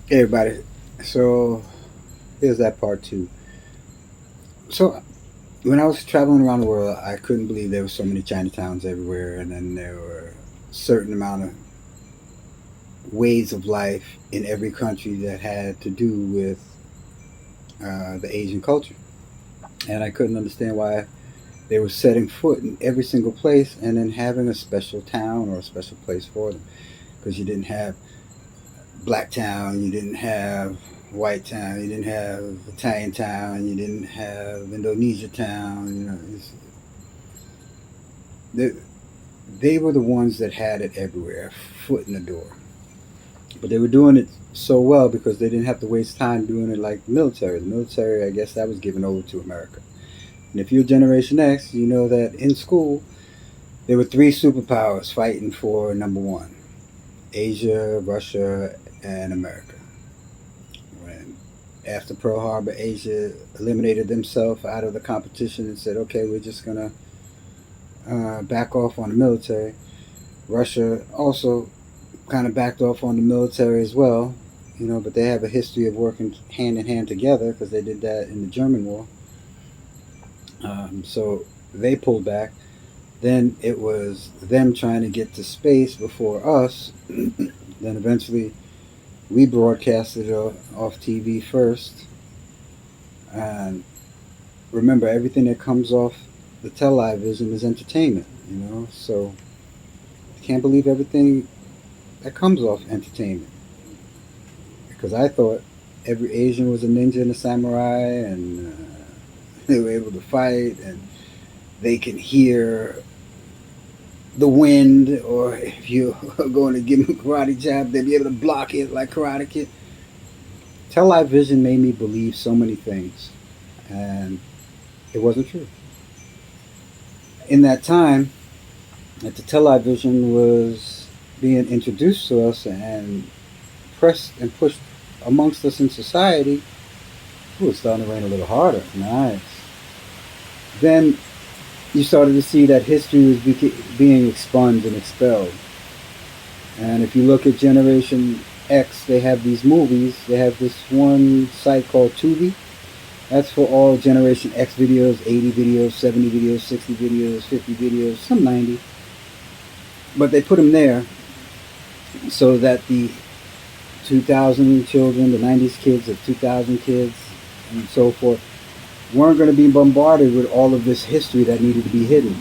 Hey everybody. So here's that part two. So when I was traveling around the world, I couldn't believe there were so many Chinatowns everywhere, and then there were a certain amount of ways of life in every country that had to do with the Asian culture. And I couldn't understand why they were setting foot in every single place and then having a special town or a special place for them. Because you didn't have Black Town, you didn't have White Town, you didn't have Italian Town, you didn't have Indonesia Town. They, they were the ones that had it everywhere, foot in the door. But they were doing it so well because they didn't have to waste time doing it like the military. The military, I guess, that was given over to America. And if you're Generation X, you know that in school there were three superpowers fighting for number one: Asia, Russia, and America. When after Pearl Harbor, Asia eliminated themselves out of the competition and said, "Okay, we're just gonna back off on the military." Russia also kind of backed off on the military as well, but they have a history of working hand in hand together because they did that in the German War. So they pulled back. Then it was them trying to get to space before us. Then eventually we broadcasted it off TV first. And remember, everything that comes off the television is entertainment. So I can't believe everything that comes off entertainment. Because I thought every Asian was a ninja and a samurai, and they were able to fight, and they can hear the wind, or if you're going to give them a karate jab, they'll be able to block it like Karate Kid. Television made me believe so many things, and it wasn't true. In that time, that the television was being introduced to us and pressed and pushed amongst us in society, it was starting to rain a little harder. Nice. Then you started to see that history was being expunged and expelled. And if you look at Generation X, they have these movies. They have this one site called Tubi. That's for all Generation X videos, 80 videos, 70 videos, 60 videos, 50 videos, some 90. But they put them there so that the 2000 children, the 90s kids, the 2000 kids, and so forth, weren't going to be bombarded with all of this history that needed to be hidden.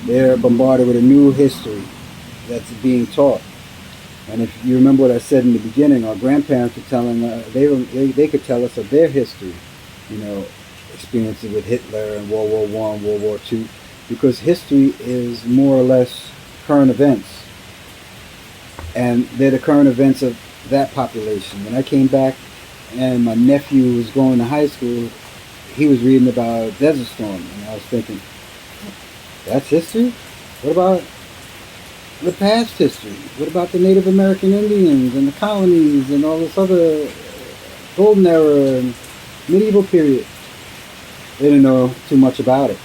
They're bombarded with a new history that's being taught. And if you remember what I said in the beginning, our grandparents were telling they could tell us of their history, experiences with Hitler and World War One, World War Two, because history is more or less current events, and they're the current events of that population. When I came back, and my nephew was going to high school, he was reading about Desert Storm, and I was thinking, that's history? What about the past history? What about the Native American Indians and the colonies and all this other golden era and medieval period? They didn't know too much about it.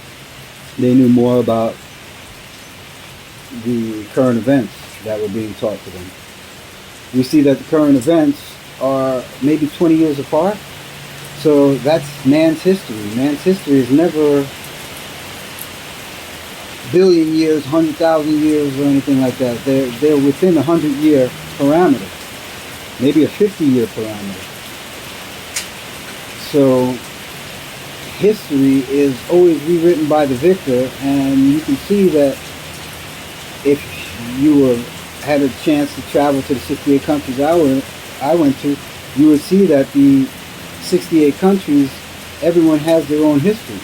They knew more about the current events that were being taught to them. We see that the current events are maybe 20 years apart. So that's man's history. Man's history is never billion years, 100,000 years, or anything like that. They're within a 100-year parameter, maybe a 50-year parameter. So history is always rewritten by the victor, and you can see that if you had a chance to travel to the 68 countries I went to, you would see that the 68 countries, everyone has their own history,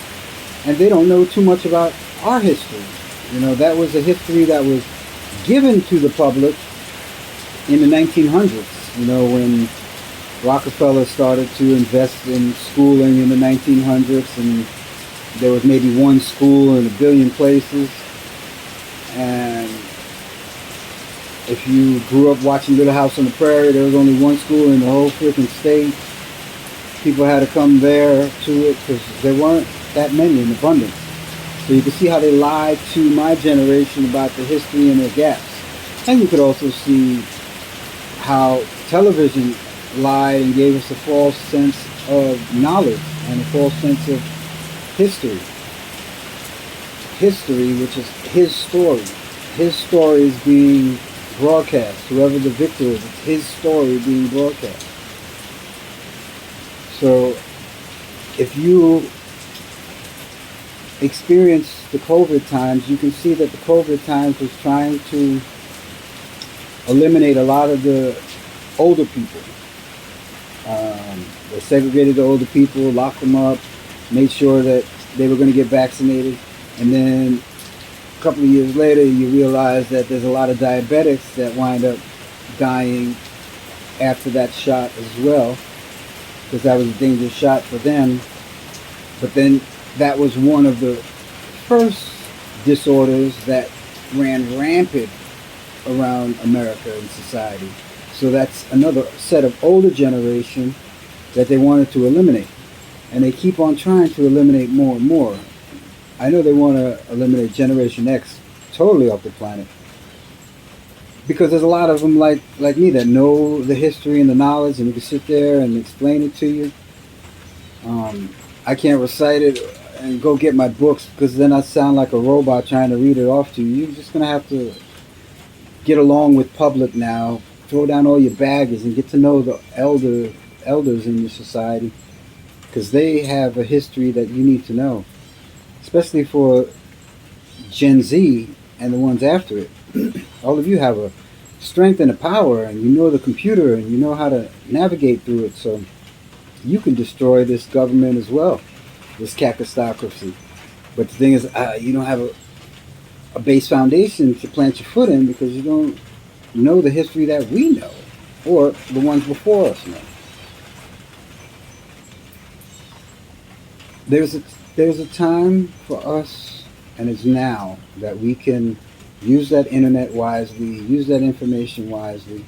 and they don't know too much about our history. That was a history that was given to the public in the 1900s, when Rockefeller started to invest in schooling in the 1900s, and there was maybe one school in a billion places. And if you grew up watching Little House on the Prairie, there was only one school in the whole freaking state. People had to come there to it because there weren't that many in abundance. So you can see how they lied to my generation about the history and their gaps. And you could also see how television lied and gave us a false sense of knowledge and a false sense of history. History, which is his story. His story is being broadcast. Whoever the victor is, it's his story being broadcast. So if you experience the COVID times, you can see that the COVID times was trying to eliminate a lot of the older people. They segregated the older people, locked them up, made sure that they were going to get vaccinated, and then a couple of years later you realize that there's a lot of diabetics that wind up dying after that shot as well, because that was a dangerous shot for them. But then that was one of the first disorders that ran rampant around America and society. So that's another set of older generation that they wanted to eliminate. And they keep on trying to eliminate more and more. I know they want to eliminate Generation X totally off the planet. Because there's a lot of them like me that know the history and the knowledge and we can sit there and explain it to you. I can't recite it and go get my books because then I sound like a robot trying to read it off to you. You're just going to have to get along with public now, throw down all your baggage and get to know the elders in your society because they have a history that you need to know, especially for Gen Z and the ones after it. All of you have a strength and a power and you know the computer and you know how to navigate through it, so you can destroy this government as well, this kakistocracy. But the thing is, you don't have a base foundation to plant your foot in because you don't know the history that we know or the ones before us know. There's a time for us, and it's now, that we can use that internet wisely, use that information wisely.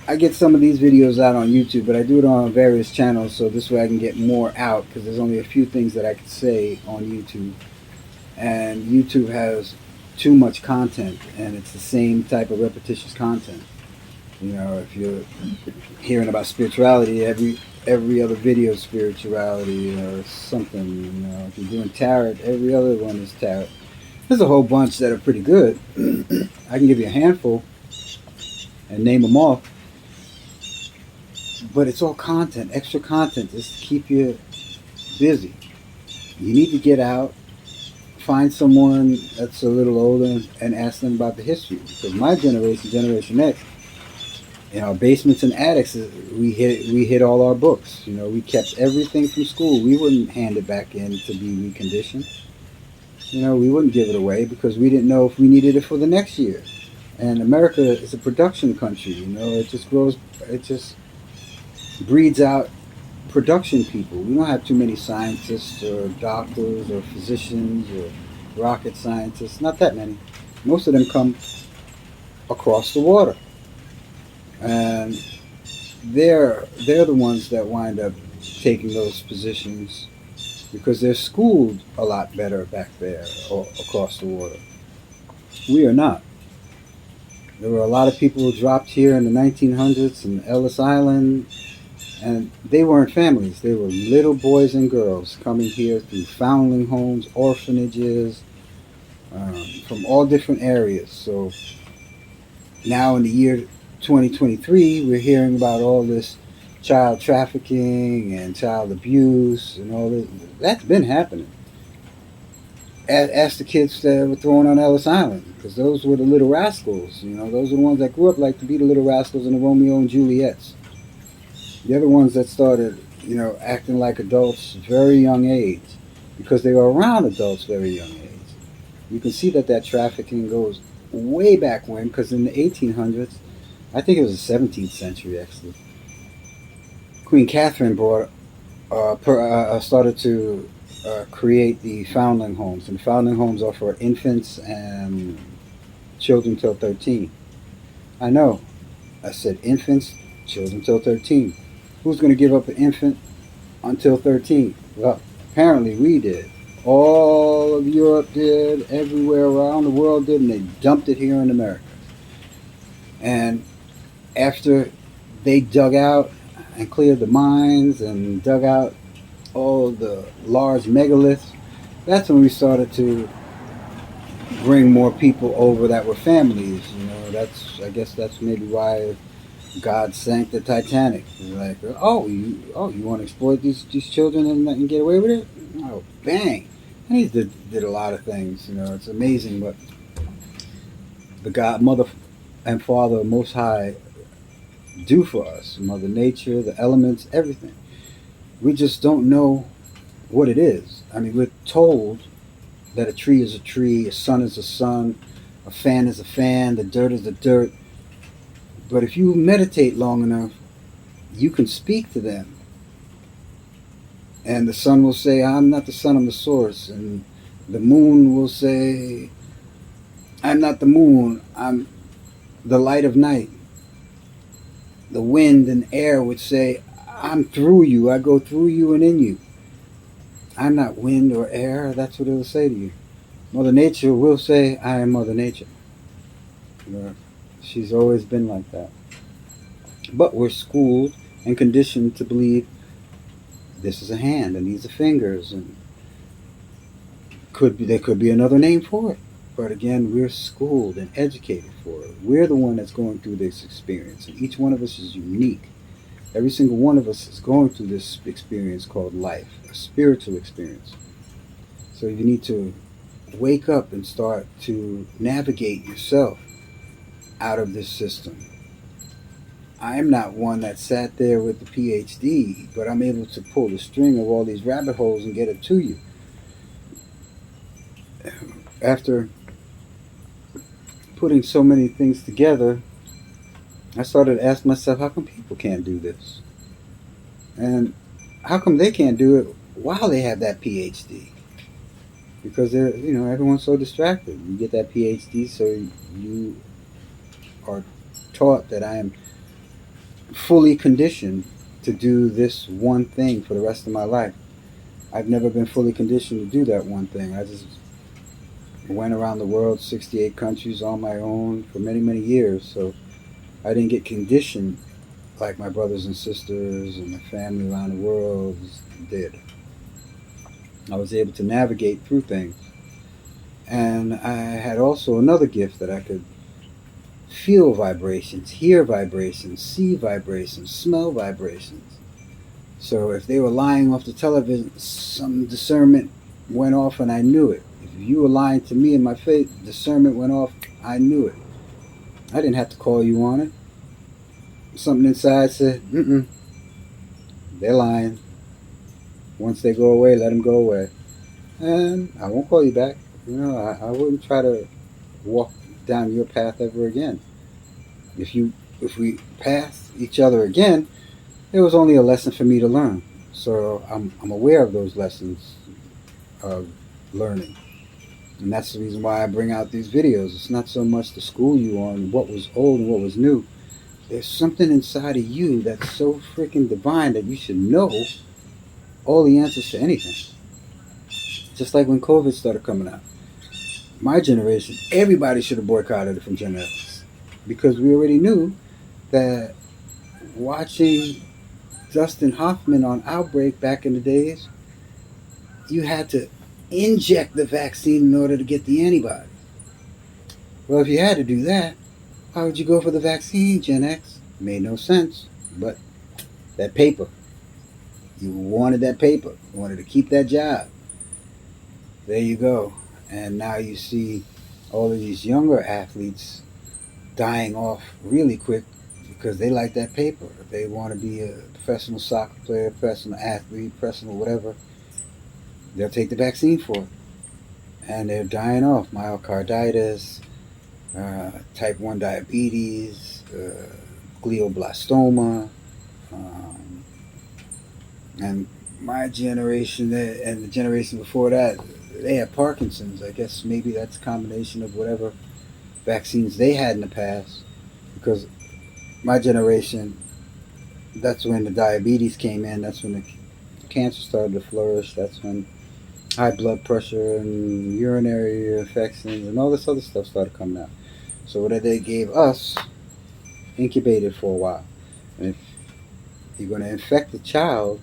I get some of these videos out on YouTube, but I do it on various channels so this way I can get more out because there's only a few things that I can say on YouTube. And YouTube has too much content and it's the same type of repetitious content. You know, if you're hearing about spirituality, every other video is spirituality or something. You know, if you're doing tarot, every other one is tarot. There's a whole bunch that are pretty good. I can give you a handful and name them off. But it's all content, extra content, just to keep you busy. You need to get out, find someone that's a little older and ask them about the history. Because my generation, Generation X, in our basements and attics, we hid all our books. You know, we kept everything from school. We wouldn't hand it back in to be reconditioned. You know, we wouldn't give it away because we didn't know if we needed it for the next year. And America is a production country. You know, it just breeds out production people. We don't have too many scientists or doctors or physicians or rocket scientists. Not that many. Most of them come across the water. And they're the ones that wind up taking those positions because they're schooled a lot better back there or across the water. We are not. There were a lot of people who dropped here in the 1900s in Ellis Island, and they weren't families. They were little boys and girls coming here through foundling homes, orphanages, from all different areas. So now in the year 2023, we're hearing about all this child trafficking and child abuse and all this. That's been happening. Ask the kids that were thrown on Ellis Island, because those were the little rascals. You know, those are the ones that grew up like to be the little rascals and the Romeo and Juliets. The other ones that started, you know, acting like adults very young age, because they were around adults very young age. You can see that trafficking goes way back when, because in the 1800s, I think it was the 17th century actually, Queen Catherine started to create the foundling homes. And the foundling homes are for infants and children till 13. I know, I said infants, children till 13. Who's going to give up an infant until 13? Well, apparently we did. All of Europe did, everywhere around the world did, and they dumped it here in America. And after they dug out and cleared the mines and dug out all the large megaliths, that's when we started to bring more people over that were families. That's, I guess that's maybe why God sank the Titanic. He's like, you want to exploit these children and get away with it? Oh, bang! And he did a lot of things. It's amazing what the God, Mother, and Father Most High do for us. Mother Nature, the elements, everything. We just don't know what it is. I mean, we're told that a tree is a tree, a sun is a sun, a fan is a fan, the dirt is the dirt. But if you meditate long enough, you can speak to them. And the sun will say, I'm not the sun, I'm the source. And the moon will say, I'm not the moon, I'm the light of night. The wind and air would say, I'm through you, I go through you and in you. I'm not wind or air, that's what it will say to you. Mother Nature will say, I am Mother Nature. She's always been like that. But we're schooled and conditioned to believe this is a hand and these are fingers, and there could be another name for it. But again, we're schooled and educated for it. We're the one that's going through this experience, and each one of us is unique. Every single one of us is going through this experience called life, a spiritual experience. So you need to wake up and start to navigate yourself out of this system. I'm not one that sat there with the PhD, but I'm able to pull the string of all these rabbit holes and get it to you. After putting so many things together, I started to ask myself, how come people can't do this? And how come they can't do it while they have that PhD? Because everyone's so distracted. You get that PhD, so you are taught that I am fully conditioned to do this one thing for the rest of my life. I've never been fully conditioned to do that one thing. I just went around the world, 68 countries on my own for many, many years. So I didn't get conditioned like my brothers and sisters and my family around the world did. I was able to navigate through things. And I had also another gift that I could feel vibrations, hear vibrations, see vibrations, smell vibrations. So if they were lying off the television, some discernment went off and I knew it. If you were lying to me in my face, discernment went off, I knew it. I didn't have to call you on it. Something inside said, they're lying. Once they go away, let them go away. And I won't call you back. I wouldn't try to walk down your path ever again. If we pass each other again, it was only a lesson for me to learn. So I'm aware of those lessons of learning. And that's the reason why I bring out these videos. It's not so much to school you on what was old and what was new. There's something inside of you that's so freaking divine that you should know all the answers to anything. Just like when COVID started coming out. My generation, everybody should have boycotted it from Gen X. Because we already knew that watching Dustin Hoffman on Outbreak back in the days, you had to inject the vaccine in order to get the antibody. Well, if you had to do that, why would you go for the vaccine, Gen X? It made no sense. But that paper, you wanted that paper. You wanted to keep that job. There you go. And now you see all of these younger athletes dying off really quick because they like that paper. If they want to be a professional soccer player, professional athlete, professional whatever, they'll take the vaccine for it. And they're dying off. Myocarditis, type 1 diabetes, glioblastoma, and my generation and the generation before that, they had Parkinson's. I guess maybe that's a combination of whatever vaccines they had in the past. Because my generation, that's when the diabetes came in. That's when the cancer started to flourish. That's when high blood pressure and urinary infections and all this other stuff started coming out. So what they gave us incubated for a while. And if you're going to infect the child,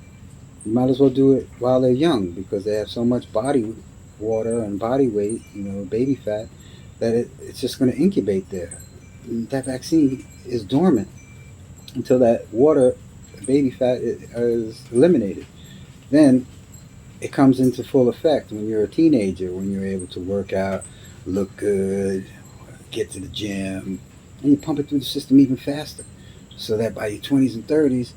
you might as well do it while they're young because they have so much body water and body weight, baby fat, that it's just going to incubate there. That vaccine is dormant until that water, baby fat, is eliminated. Then it comes into full effect when you're a teenager, when you're able to work out, look good, get to the gym, and you pump it through the system even faster. So that by your 20s and 30s,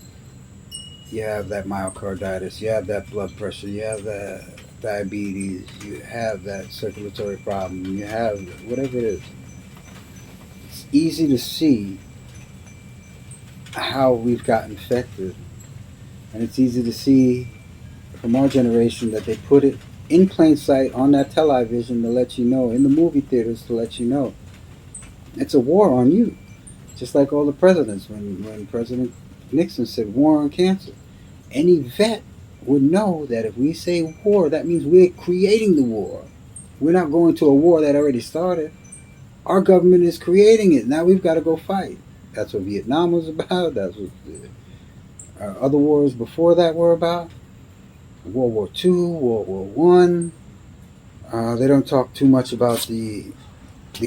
you have that myocarditis, you have that blood pressure, you have that diabetes, you have that circulatory problem, you have whatever it is. It's easy to see how we've gotten infected, and it's easy to see from our generation that they put it in plain sight on that television to let you know, in the movie theaters to let you know. It's a war on you. Just like all the presidents, when President Nixon said war on cancer. Any vet would know that if we say war, that means we're creating the war. We're not going to a war that already started. Our government is creating it. Now we've got to go fight. That's what Vietnam was about. That's what the other wars before that were about. World War II, World War One. They don't talk too much about the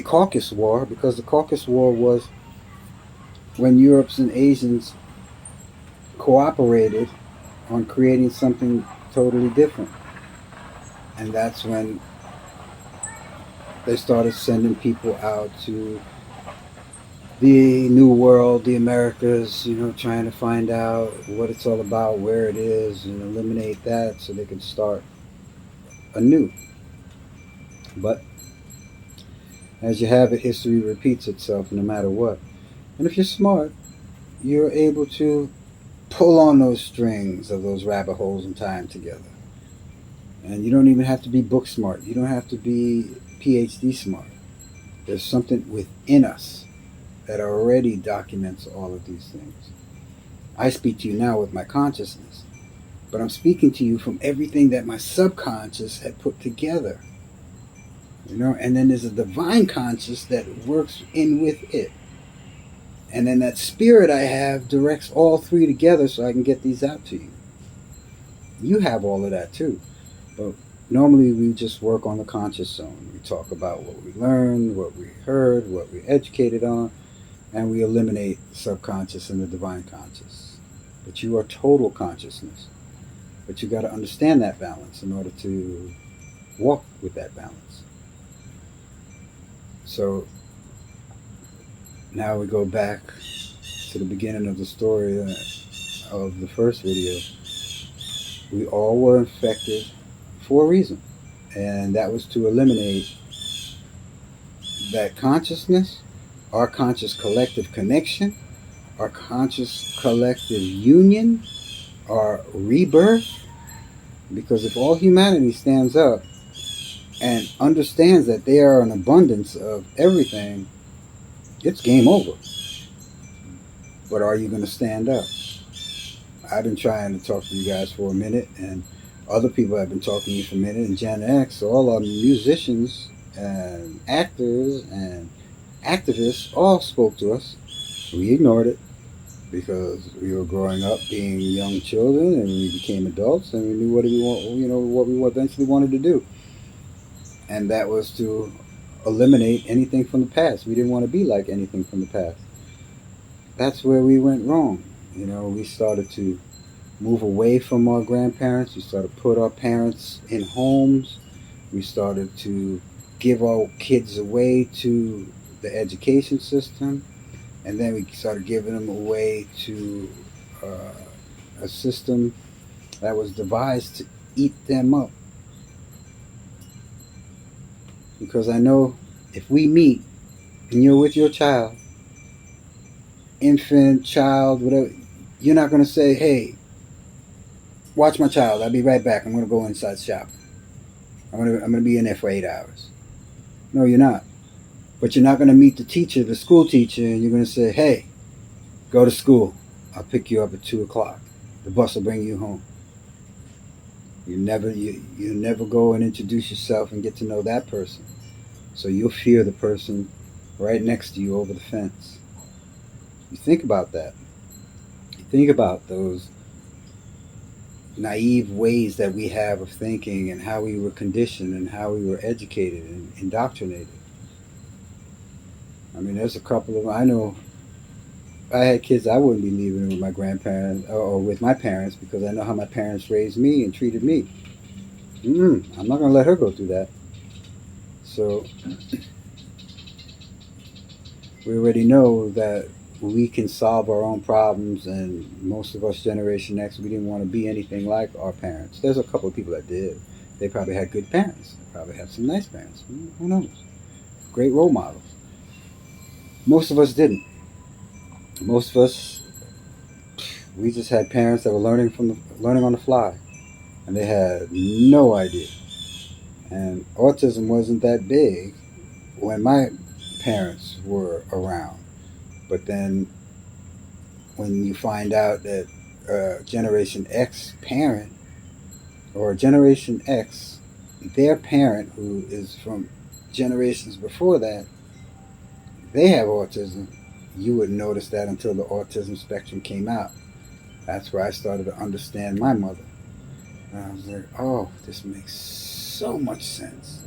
Caucasus War because the Caucasus War was when Europeans and Asians cooperated on creating something totally different. And that's when they started sending people out to the New World, the Americas, trying to find out what it's all about, where it is, and eliminate that so they could start anew. But as you have it, history repeats itself no matter what. And if you're smart, you're able to pull on those strings of those rabbit holes and tie them together. And you don't even have to be book smart. You don't have to be PhD smart. There's something within us that already documents all of these things. I speak to you now with my consciousness, but I'm speaking to you from everything that my subconscious had put together. And then there's a divine conscious that works in with it. And then that spirit I have directs all three together so I can get these out to you. You have all of that too. But normally we just work on the conscious zone. We talk about what we learned, what we heard, what we educated on, and we eliminate the subconscious and the divine conscious. But you are total consciousness. But you got to understand that balance in order to walk with that balance. So now we go back to the beginning of the story of the first video. We all were infected for a reason, and that was to eliminate that consciousness, our conscious collective connection, our conscious collective union, our rebirth. Because if all humanity stands up and understands that they are an abundance of everything, it's game over. But are you going to stand up? I've been trying to talk to you guys for a minute, and other people have been talking to you for a minute, and Gen X, all our musicians and actors and activists all spoke to us. We ignored it because we were growing up being young children, and we became adults, and we knew what we eventually wanted to do. And that was to eliminate anything from the past. We didn't want to be like anything from the past. That's where we went wrong. We started to move away from our grandparents. We started to put our parents in homes. We started to give our kids away to the education system. And then we started giving them away to a system that was devised to eat them up. Because I know if we meet and you're with your child, infant, child, whatever, you're not going to say, hey, watch my child. I'll be right back. I'm going to go inside shop. I'm going to be in there for 8 hours. No, you're not. But you're not going to meet the teacher, the school teacher, and you're going to say, hey, go to school. I'll pick you up at 2 o'clock. The bus will bring you home. You never go and introduce yourself and get to know that person. So you'll fear the person right next to you over the fence. You think about that. Think about those naive ways that we have of thinking and how we were conditioned and how we were educated and indoctrinated. I mean, there's a couple of, I know if I had kids, I wouldn't be leaving with my grandparents or with my parents because I know how my parents raised me and treated me. I'm not going to let her go through that. So we already know that we can solve our own problems, and most of us, Generation X, we didn't want to be anything like our parents. There's a couple of people that did. They probably had good parents. They probably had some nice parents. Who knows? Great role models. Most of us didn't. Most of us, we just had parents that were learning on the fly, and they had no idea. And autism wasn't that big when my parents were around. But then when you find out that Generation X parent or Generation X, their parent who is from generations before that, they have autism, you wouldn't notice that until the autism spectrum came out. That's where I started to understand my mother. And I was like, oh, this makes so much sense.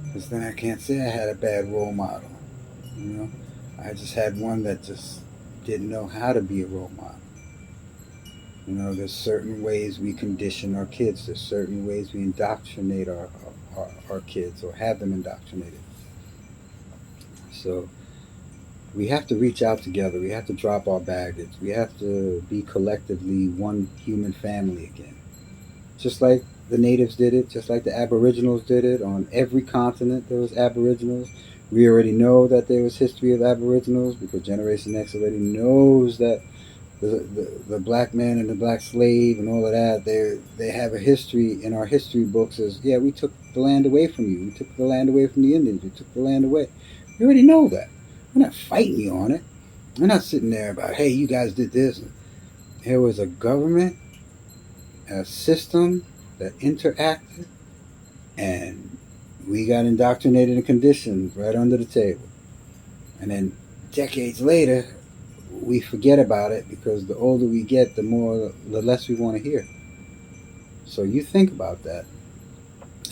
Because then I can't say I had a bad role model. You know, I just had one that just didn't know how to be a role model. You know, there's certain ways we condition our kids. There's certain ways we indoctrinate our kids or have them indoctrinated. So we have to reach out together. We have to drop our baggage. We have to be collectively one human family again. Just like the natives did it, just like the aboriginals did it. On every continent there was aboriginals. We already know that there was history of aboriginals because Generation X already knows that the black man and the black slave and all of that, they have a history in our history books as, yeah, we took the land away from you. We took the land away from the Indians. We took the land away. We already know that. We're not fighting you on it. We're not sitting there about, hey, you guys did this. There was a government, a system that interacted, and we got indoctrinated and conditioned right under the table. And then decades later, we forget about it because the older we get, the less we want to hear. So you think about that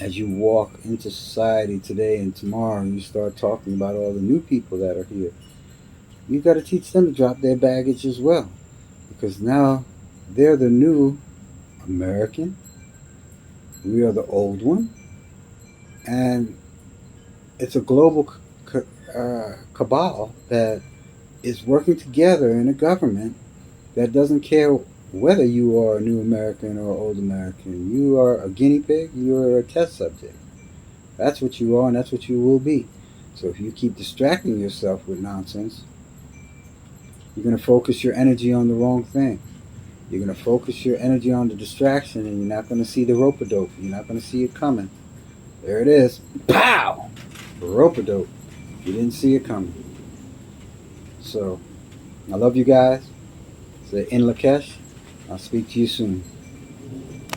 as you walk into society today and tomorrow, and you start talking about all the new people that are here. You got to teach them to drop their baggage as well, because now they're the new American. We are the old one, and it's a global cabal that is working together in a government that doesn't care whether you are a new American or old American. You are a guinea pig, you are a test subject. That's what you are, and that's what you will be. So if you keep distracting yourself with nonsense, you're going to focus your energy on the wrong thing. You're going to focus your energy on the distraction, and you're not going to see the rope-a-dope. You're not going to see it coming. There it is. Pow! Rope-a-dope. You didn't see it coming. So, I love you guys. Say in Lakesh. I'll speak to you soon.